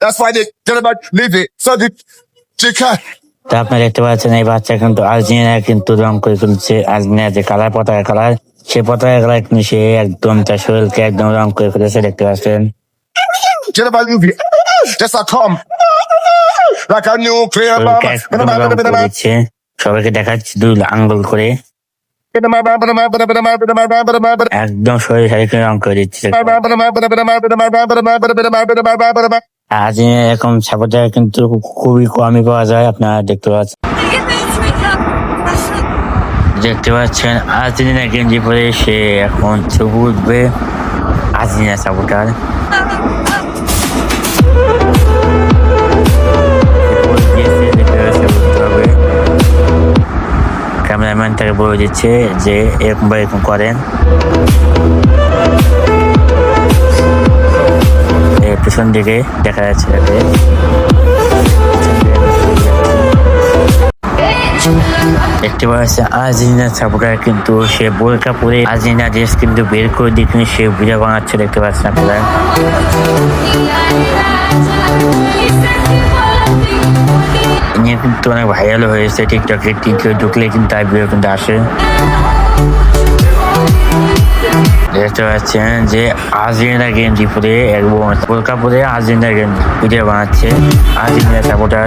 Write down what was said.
That's why they get about leave it. So they can't. তো আপনারা দেখতে পাচ্ছেন এই বাচ্চা কিন্তু আর্জেন্টিনা কিন্তু রং করে ফেলছে। আর্জেন্টিনা যে কালার, পতাকা কালার, সে পতাকা কালার কিন্তু সে একদম তার শরীরকে একদম রং করে ফেলেছে, দেখতে পাচ্ছেন। Get about leave it. Just a come. Like a nuclear bomb. শরীরকে একদম রং করে দিচ্ছে, সবাইকে দেখাচ্ছে দুই আঙ্গুল করে একদম শরীর শারীরিক রং করে দিচ্ছে। আর্জেন্টিনা এরকম সাপোর্টার কিন্তু খুবই কমই পাওয়া যায়, আপনারা দেখতে পাচ্ছেন। আর্জেন্টিনা গেঞ্জি পরে সে এখন ছবি উঠবে আর্জেন্টিনা সাপোর্টার। ক্যামেরাম্যান তাকে বলে দিচ্ছে যে এরকম বা এরকম করেন। পিছন দিকে দেখা যাচ্ছে দেখতে পাচ্ছে আর্জেন্টিনা সাপোর্টার কিন্তু সে বোরকা পরে আর্জেন্টিনা ড্রেস কিন্তু বের করে দিয়ে কিন্তু সে ভিডিও বানাচ্ছে, দেখতে পাচ্ছেন আপনারা। নিয়ে কিন্তু অনেক ভাইরাল হয়েছে টিকটকে, টিকটকে ঢুকলে কিন্তু তার ভিডিও কিন্তু আসে। দেখতে পাচ্ছেন যে আর্জেন্টিনা গেঞ্জি পরে এবং বোরকা পরে আর্জেন্টিনা ভিডিও বানাচ্ছে আর্জেন্টিনা সাপোর্টার।